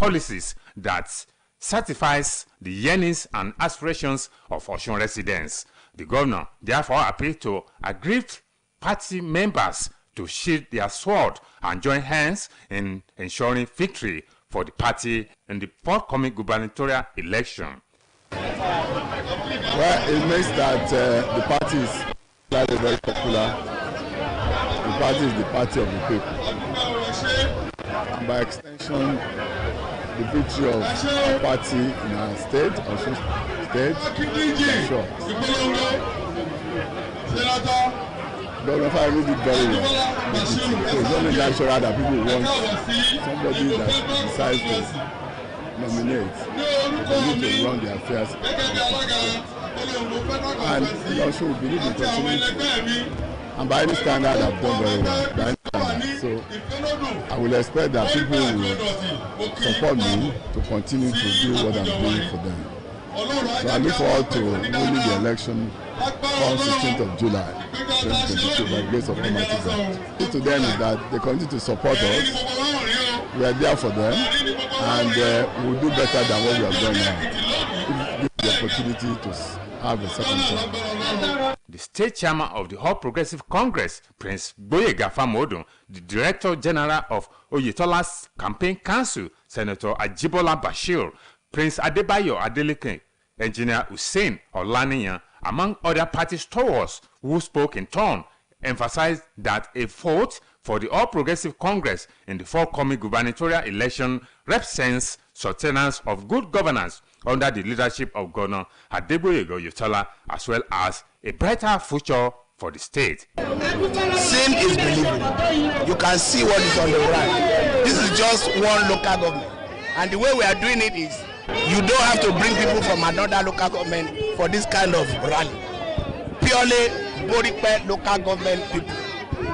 policies that satisfies the yearnings and aspirations of Osun residents. The governor therefore appealed to aggrieved party members to sheathe their sword and join hands in ensuring victory for the party in the forthcoming gubernatorial election. Well, it means that the party is very popular. The party is the party of the people. And by extension, the victory of our party in our state, Osun State, sure. Governor Fayemi did very well. So it's only natural that people want somebody that decides to nominate to run their affairs. And also we believe in continuity. And by any standard, I've done very well. So I will expect that people will support me to continue to do what I'm doing for them. So I look forward to winning the election on 16th of July, 2022, by the grace of Almighty God. To them is that they continue to support us. We are there for them, and we'll do better than what we have done now. Give the opportunity to have a second term. The state chairman of the All Progressive Congress, Prince Gboyega Famodun, the Director General of Oyetola's Campaign Council, Senator Ajibola Bashir, Prince Adebayo Adeleke, Engineer Hussein Olaniyan, among other party stalwarts who spoke in turn, emphasized that a vote for the All Progressive Congress in the forthcoming gubernatorial election represents sustenance of good governance under the leadership of Governor Adegboyega Oyetola, as well as a brighter future for the state. Seeing is believing. You can see what is on the ground. This is just one local government, and the way we are doing it is you don't have to bring people from another local government for this kind of rally. Purely Borikpe local government people.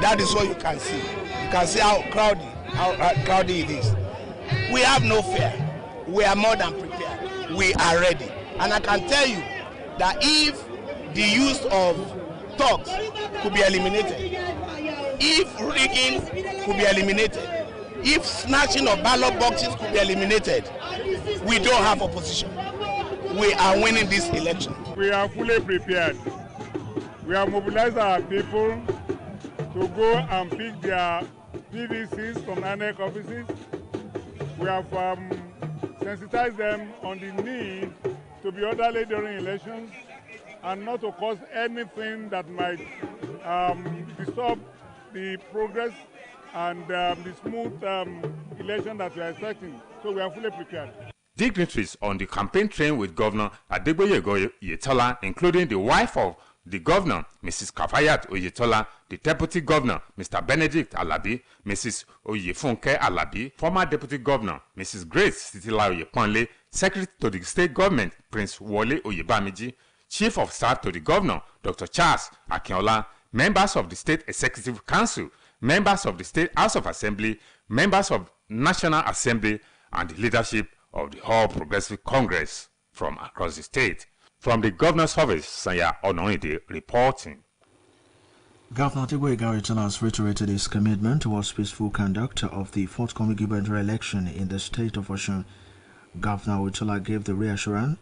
That is what you can see. You can see how crowded it is. We have no fear. We are more than prepared. We are ready. And I can tell you that if the use of thugs could be eliminated, if rigging could be eliminated, if snatching of ballot boxes could be eliminated, we don't have opposition. We are winning this election. We are fully prepared. We have mobilized our people to go and pick their PVCs from INEC offices. We have sensitized them on the need to be orderly during elections and not to cause anything that might disturb the progress and the smooth election that we are expecting. So we are fully prepared. Dignitaries on the campaign train with Governor Adegboyega Oyetola, including the wife of the governor, Mrs. Kafayat Oyetola, the deputy governor, Mr. Benedict Alabi, Mrs. Oyefunke Alabi, former deputy governor, Mrs. Grace Titila Oyeponle, secretary to the state government, Prince Wole Oyebamiji, chief of staff to the governor, Dr. Charles Akinola, members of the state executive council, members of the state house of assembly, members of National Assembly, and the leadership of the All Progressive Congress from across the state. From the governor's office, Sanya Onoide reporting. Governor Adegboyega Oyetola has reiterated his commitment towards peaceful conduct of the forthcoming gubernatorial election in the state of Osun. Governor Oyetola gave the reassurance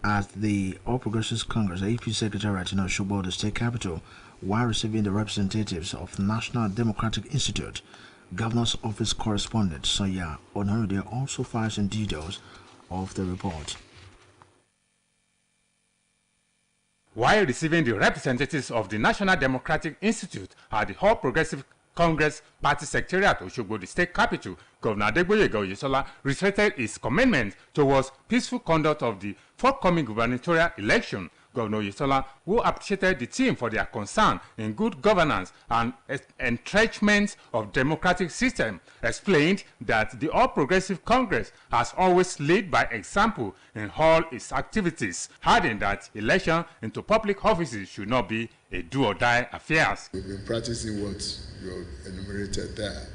at the All Progressives Congress AP Secretariat in Osogbo, the state capital, while receiving the representatives of the National Democratic Institute. Governor's office correspondent Sanya Onoide also files in details of the report. While receiving the representatives of the National Democratic Institute at the All Progressive Congress Party Secretariat Osogbo, the state capital, Governor Adegboyega Oyetola reiterated his commitment towards peaceful conduct of the forthcoming gubernatorial election. Governor Oyetola, who appreciated the team for their concern in good governance and entrenchment of democratic system, explained that the All Progressive Congress has always led by example in all its activities, adding that election into public offices should not be a do-or-die affair. We've been practicing what you enumerated there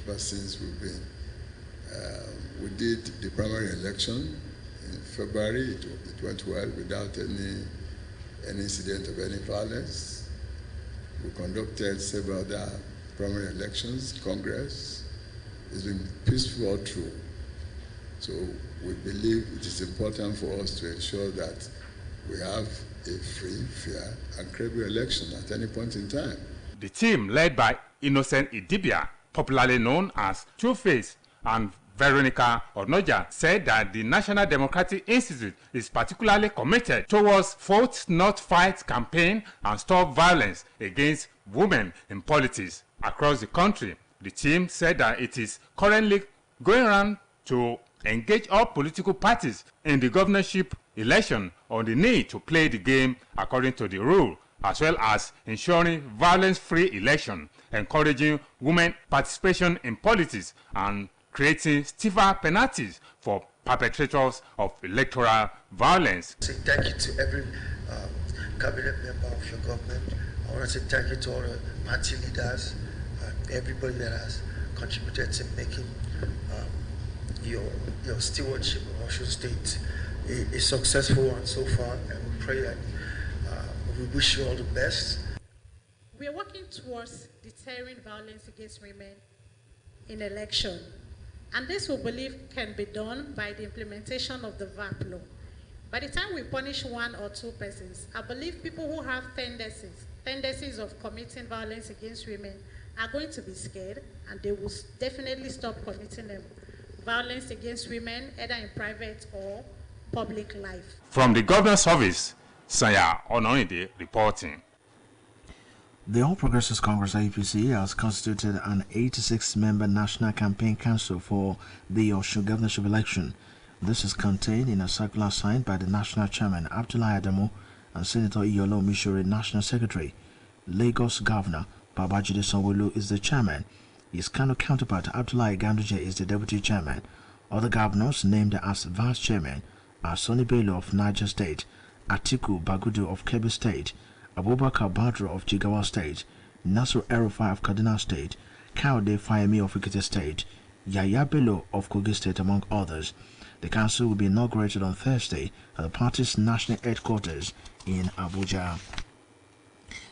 ever since we've been. We did the primary election in February. It went well without any incident of any violence. We conducted several other primary elections. Congress has been peaceful all through. So we believe it is important for us to ensure that we have a free, fair, and credible election at any point in time. The team, led by Innocent Idibia, popularly known as Two-Face, and Veronica Onoja, said that the National Democratic Institute is particularly committed towards Vote Not Fight campaign and stop violence against women in politics across the country. The team said that it is currently going around to engage all political parties in the governorship election on the need to play the game according to the rule, as well as ensuring violence-free election, encouraging women participation in politics, and creating stiffer penalties for perpetrators of electoral violence. Say thank you to every cabinet member of your government. I want to say thank you to all the party leaders, everybody that has contributed to making your stewardship of Osun State a successful one so far, and we pray that we wish you all the best. We are working towards deterring violence against women in election, and this we believe can be done by the implementation of the VAP law. By the time we punish one or two persons, I believe people who have tendencies of committing violence against women are going to be scared, and they will definitely stop committing them. Violence against women, either in private or public life. From the governor's office, Sanya Ononide reporting. The All Progressives Congress APC has constituted an 86-member National Campaign Council for the Osun governorship election. This is contained in a circular signed by the National Chairman Abdullahi Adamu and Senator Iyolo Mishore, National Secretary. Lagos Governor Babajide Sanwo-Olu is the chairman. His Kano counterpart Abdullahi Ganduje is the deputy chairman. Other governors named as vice chairman are Sonny Bello of Niger State, Atiku Bagudu of Kebbi State, Abubakar Badro of Jigawa State, Nasir El-Rufai of Kaduna State, Kaode Fayemi of Ekiti State, Yaya Bello of Kogi State, among others. The council will be inaugurated on Thursday at the party's national headquarters in Abuja.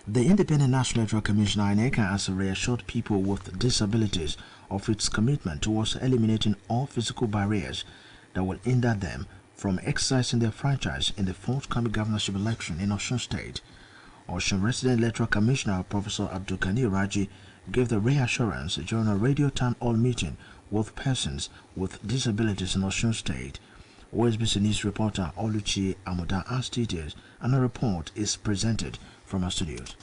The Independent National Electoral Commission (INEC) has reassured people with disabilities of its commitment towards eliminating all physical barriers that will hinder them from exercising their franchise in the forthcoming governorship election in Osun State. Osun Resident Electoral Commissioner Professor Abdulkani Raji gave the reassurance during a radio town hall meeting with persons with disabilities in Osun State. OSBC News reporter Oluchi Amuda has details, and a report is presented from our studios.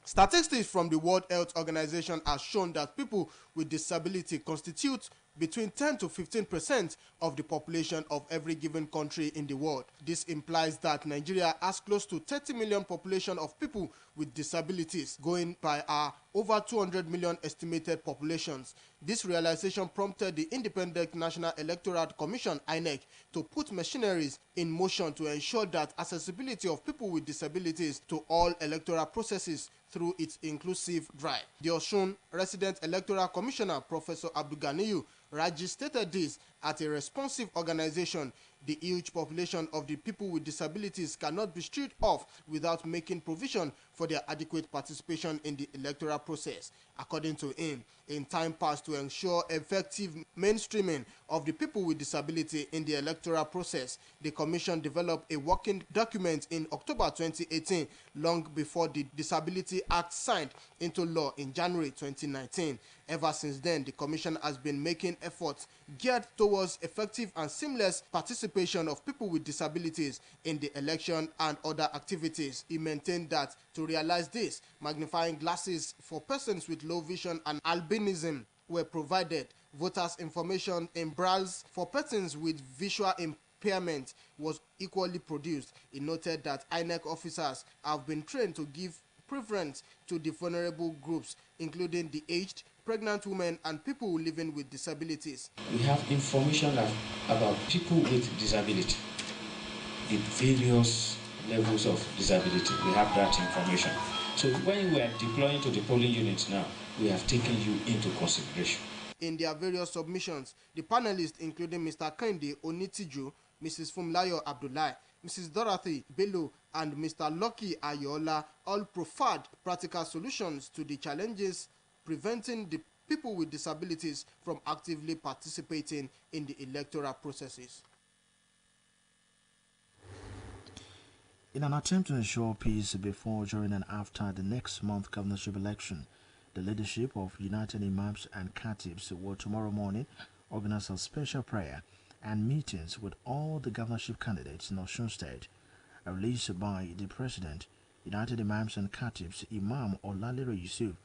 Statistics from the World Health Organization have shown that people with disability constitute between 10 to 15% of the population of every given country in the world. This implies that Nigeria has close to 30 million population of people with disabilities, going by our over 200 million estimated populations. This realization prompted the Independent National Electoral Commission (INEC) to put machineries in motion to ensure that accessibility of people with disabilities to all electoral processes through its inclusive drive. The Osun Resident Electoral Commissioner Professor Abdulganiyu Raji stated this at a responsive organization. The huge population of the people with disabilities cannot be stripped off without making provision for their adequate participation in the electoral process. According to him, in time past, to ensure effective mainstreaming of the people with disability in the electoral process, the Commission developed a working document in October 2018, long before the Disability Act signed into law in January 2019. Ever since then, the Commission has been making efforts geared towards effective and seamless participation of people with disabilities in the election and other activities. He maintained that to realize this, magnifying glasses for persons with low vision and albinism were provided. Voters' information in brailles for persons with visual impairment was equally produced. He noted that INEC officers have been trained to give preference to the vulnerable groups, including the aged, pregnant women, and people living with disabilities. We have information about people with disability, the various levels of disability. We have that information. So when we are deploying to the polling units now, we have taken you into consideration. In their various submissions, the panelists, including Mr. Kende Onitiju, Mrs. Fumlayo Abdullahi, Mrs. Dorothy Bello, and Mr. Lucky Ayola, all proffered practical solutions to the challenges preventing the people with disabilities from actively participating in the electoral processes. In an attempt to ensure peace before, during and after the next month governorship election, the leadership of United Imams and Khatibs will tomorrow morning organize a special prayer and meetings with all the governorship candidates in Osun State. A release by the President, United Imams and Khatibs, Imam Olalere Yusuf,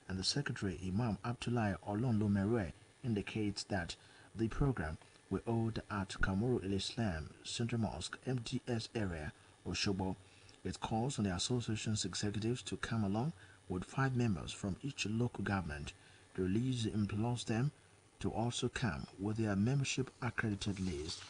and the Secretary, Imam Abdullahi Olonlomerwe, indicates that the program will hold at Kamuru El-Islam Central Mosque, MDS area, Oshobo. It calls on the association's executives to come along with 5 members from each local government. The release implores them to also come with their membership accredited list.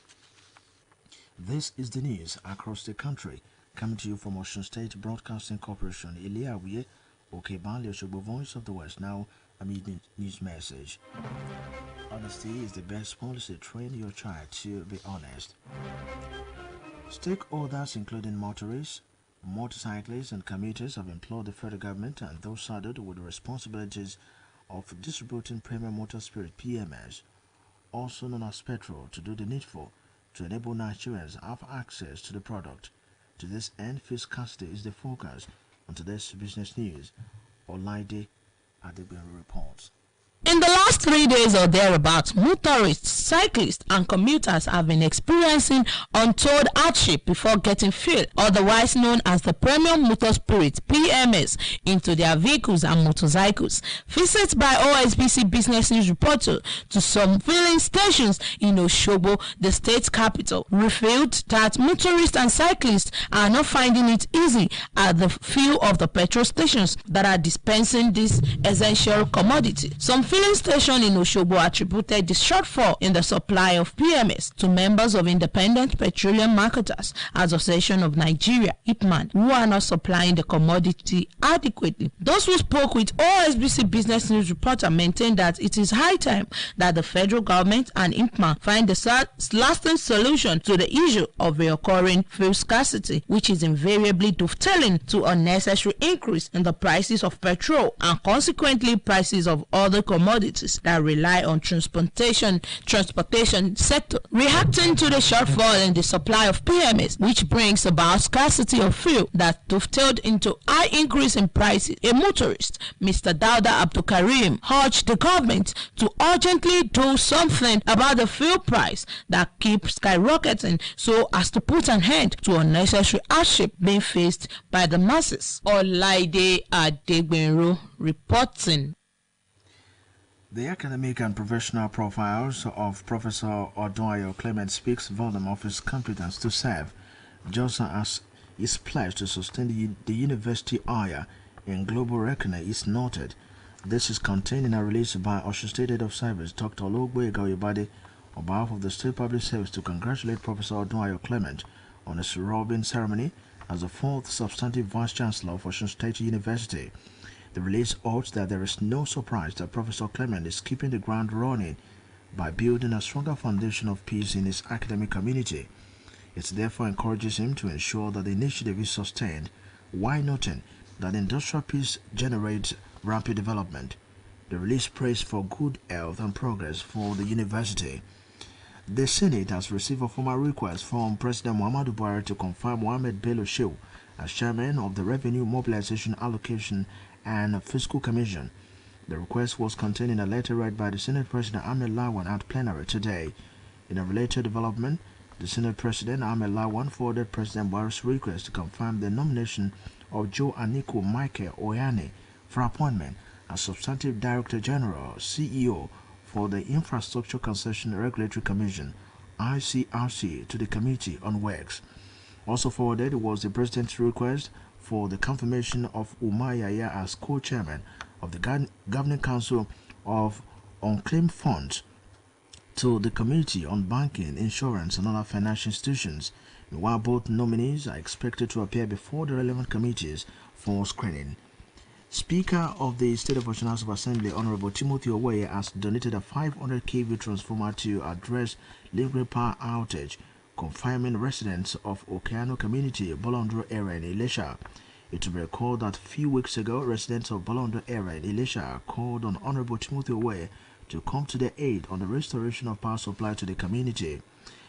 This is the news across the country, coming to you from Osun State Broadcasting Corporation. Eliawiye Okebali, Oshobo, Voice of the West. Now, a news message. Honesty is the best policy. Train your child to be honest. Stakeholders, including motorists, motorcyclists, and commuters, have implored the federal government and those saddled with the responsibilities of distributing premium motor spirit (PMS), also known as petrol, to do the needful to enable Nigerians have access to the product. To this end, fiscal scarcity is the focus on today's business news. Olaide Adegbero reports. In the last 3 days or thereabouts, motorists, cyclists, and commuters have been experiencing untold hardship before getting fuel, otherwise known as the Premium Motor Spirit (PMS), into their vehicles and motorcycles. Visits by OSBC Business News reporter to some filling stations in Oshobo, the state capital, revealed that motorists and cyclists are not finding it easy at the few of the petrol stations that are dispensing this essential commodity. Some filling station in Oshobo attributed the shortfall in the supply of PMS to members of Independent Petroleum Marketers Association of Nigeria (IPMAN), who are not supplying the commodity adequately. Those who spoke with OSBC Business News reporter maintained that it is high time that the federal government and IPMAN find a lasting solution to the issue of reoccurring fuel scarcity, which is invariably dovetailing to unnecessary increase in the prices of petrol and consequently prices of other commodities that rely on transportation sector. Reacting to the shortfall in the supply of PMS, which brings about scarcity of fuel that dovetailed into high increase in prices, a motorist, Mr. Dauda Abdulkarim, urged the government to urgently do something about the fuel price that keeps skyrocketing so as to put an end to unnecessary hardship being faced by the masses. Olaide Adegbero reporting. The academic and professional profiles of Professor Odunayo Clement speaks volume of his competence to serve, just as his pledge to sustain the university higher in global reckoning is noted. This is contained in a release by Osun State Head of Service, Dr. Ologboyega Oyebade, on behalf of the State Public Service, to congratulate Professor Odunayo Clement on his robing ceremony as the 4th substantive Vice Chancellor of Osun State University. The release urged that there is no surprise that Professor Clement is keeping the ground running by building a stronger foundation of peace in his academic community. It therefore encourages him to ensure that the initiative is sustained, while noting that industrial peace generates rapid development. The release prays for good health and progress for the university. The Senate has received a formal request from President Muhammadu Buhari to confirm Mohammed Bello Shehu as chairman of the Revenue Mobilization Allocation and Fiscal Commission. The request was contained in a letter read by the Senate President Ahmed Lawan at plenary today. In a related development, the Senate President Ahmed Lawan forwarded President Buhari's request to confirm the nomination of Joe Aniko Michael Oyane for appointment as Substantive Director General (CEO) for the Infrastructure Concession Regulatory Commission (ICRC) to the Committee on Works. Also forwarded was the President's request for the confirmation of Umar Yahya as co-chairman of the Governing Council of Unclaimed Funds to the Committee on Banking, Insurance and Other Financial Institutions, while both nominees are expected to appear before the relevant committees for screening. Speaker of the State of Osun House of Assembly, Honorable Timothy Owoye, has donated a 500 kV transformer to address lingering power outage, confirming residents of Okeano Community, Bolondro area in Ilesha. It will be recalled that a few weeks ago, residents of Bolondo area in Elisha called on Honorable Timothy Owe to come to their aid on the restoration of power supply to the community.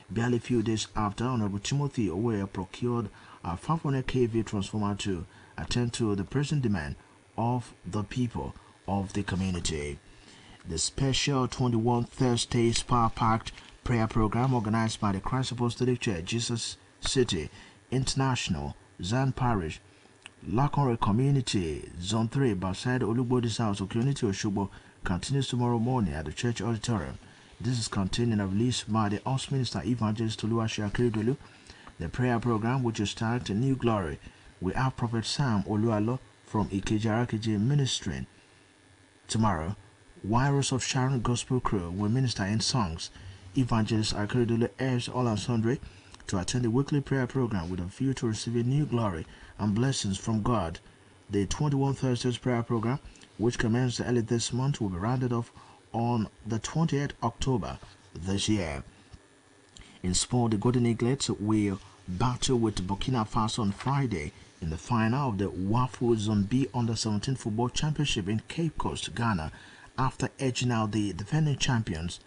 Barely a few days after, Honorable Timothy Owe procured a 500 kV transformer to attend to the present demand of the people of the community. The special 21 Thursdays power-packed prayer program organized by the Christ Apostolic Church, Jesus City International, Zan Parish, Lakonre Community, Zone 3, beside Olugbodi's house, Community Oshobo, continues tomorrow morning at the church auditorium. This is contained in a release by the House Minister Evangelist Oluwaseun Akeredolu. The prayer program, which is tagged New Glory, we have Prophet Sam Oluwalo from Ikeji ministering tomorrow. Wireless of Sharon Gospel Crew will minister in songs. Evangelist Akeredolu urged all and sundry to attend the weekly prayer program with a view to receiving new glory and blessings from God. The 21 Thursdays prayer program, which commenced early this month, will be rounded off on the 28th October this year. In sport, the Golden Eaglets will battle with Burkina Faso on Friday in the final of the WAFU Zone B Under-17 Football Championship in Cape Coast, Ghana, after edging out the defending champions,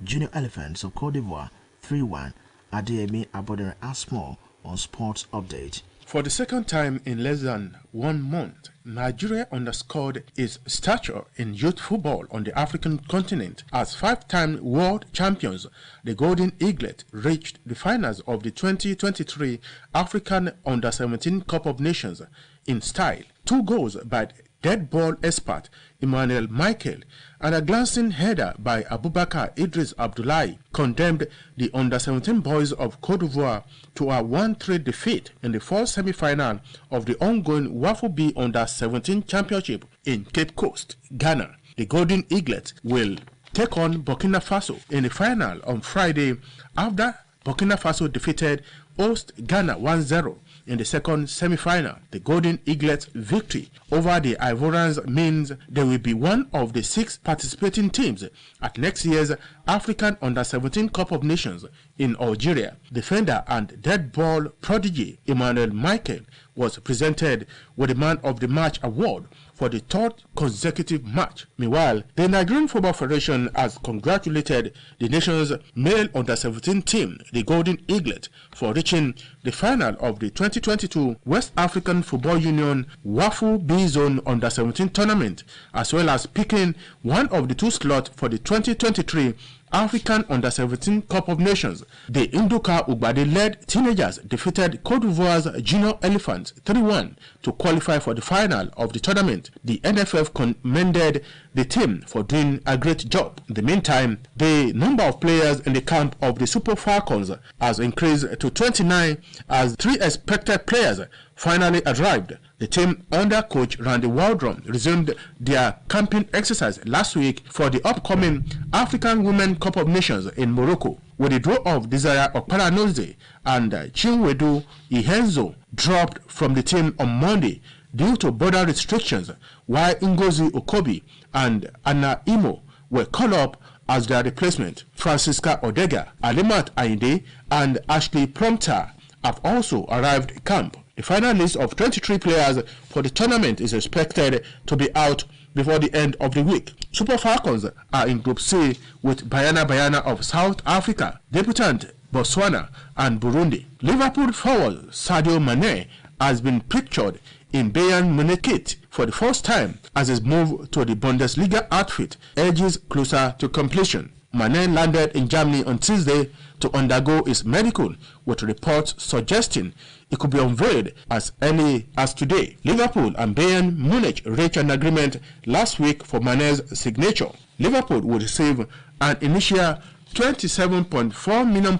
Junior Elephants of Cote d'Ivoire, 3-1. Adeyemi Abodere Asmo on Sports Update. For the second time in less than 1 month, Nigeria underscored its stature in youth football on the African continent as 5-time world champions. The Golden Eaglet reached the finals of the 2023 African Under-17 Cup of Nations in style. 2 goals by dead ball expert Emmanuel Michael and a glancing header by Abubakar Idris Abdullahi condemned the Under-17 boys of Cote d'Ivoire to a 1-3 defeat in the first semi-final of the ongoing WAFU B Under-17 Championship in Cape Coast, Ghana. The Golden Eaglet will take on Burkina Faso in the final on Friday after Burkina Faso defeated host Ghana 1-0 in the second semi-final. The Golden Eaglet's victory over the Ivorians means they will be one of the 6 participating teams at next year's African Under-17 Cup of Nations in Algeria. Defender and dead ball prodigy Emmanuel Michael was presented with the Man of the Match award for the 3rd consecutive match. Meanwhile, the Nigerian Football Federation has congratulated the nation's male Under-17 team, the Golden Eaglet, for reaching the final of the 2022 West African Football Union WAFU B Zone Under-17 tournament, as well as picking one of the 2 slots for the 2023 African Under-17 Cup of Nations. The Nduka Ugbade-led teenagers defeated Cote d'Ivoire's Junior Elephants 3-1 to qualify for the final of the tournament. The NFF commended the team for doing a great job. In the meantime, the number of players in the camp of the Super Falcons has increased to 29 as 3 expected players finally arrived. The team under coach Randy Waldron resumed their camping exercise last week for the upcoming African Women Cup of Nations in Morocco, with the draw of Desire Okparanoze and Chinwedu Ihenzo dropped from the team on Monday due to border restrictions, while Ngozi Okobi and Anna Imo were called up as their replacement. Francisca Odega, Alimat Ainde, and Ashley Prompter have also arrived at camp. The final list of 23 players for the tournament is expected to be out before the end of the week. Super Falcons are in Group C with Bayana of South Africa, debutant Botswana and Burundi. Liverpool forward Sadio Mane has been pictured in Bayern Munich kit for the first time as his move to the Bundesliga outfit edges closer to completion. Mane landed in Germany on Tuesday to undergo his medical, with reports suggesting it could be unveiled as early as today. Liverpool and Bayern Munich reached an agreement last week for Mane's signature. Liverpool will receive an initial £27.4 million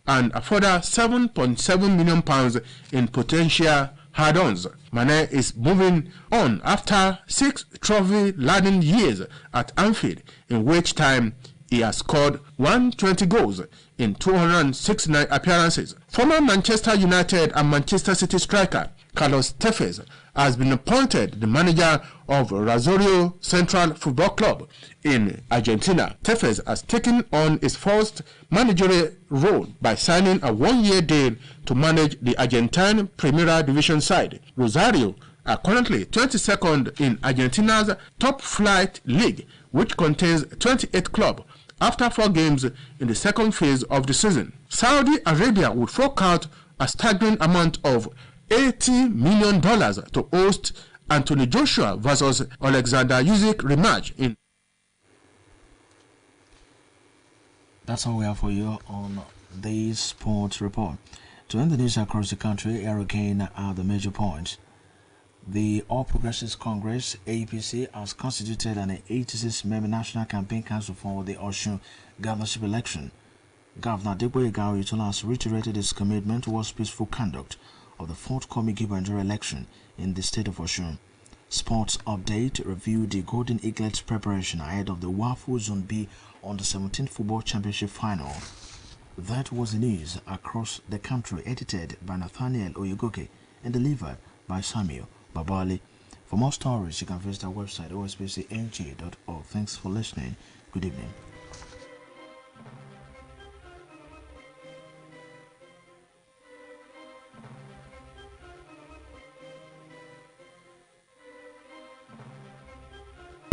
and a further £7.7 million in potential add-ons. Mane is moving on after 6 trophy-laden years at Anfield, in which time he has scored 120 goals in 269 appearances. Former Manchester United and Manchester City striker Carlos Tevez has been appointed the manager of Rosario Central Football Club in Argentina. Tevez has taken on his first managerial role by signing a one-year deal to manage the Argentine Primera Division side. Rosario are currently 22nd in Argentina's top-flight league, which contains 28 clubs, after 4 games in the second phase of the season. Saudi Arabia would fork out a staggering amount of $80 million to host Anthony Joshua versus Alexander Usyk rematch in. That's all we have for you on this sports report. To end the news across the country, here again are the major points. The All Progressives Congress, APC, has constituted an 86-member National Campaign Council for the Osun governorship election. Governor Adegboyega Oyetola has reiterated his commitment towards peaceful conduct of the forthcoming gubernatorial election in the state of Osun. Sports update reviewed the Golden Eaglets preparation ahead of the WAFU Zone B on the 17th Football Championship final. That was the news across the country, edited by Nathaniel Oyegoke and delivered by Samuel Babali. For more stories, you can visit our website osbcng.org. Thanks for listening. Good evening.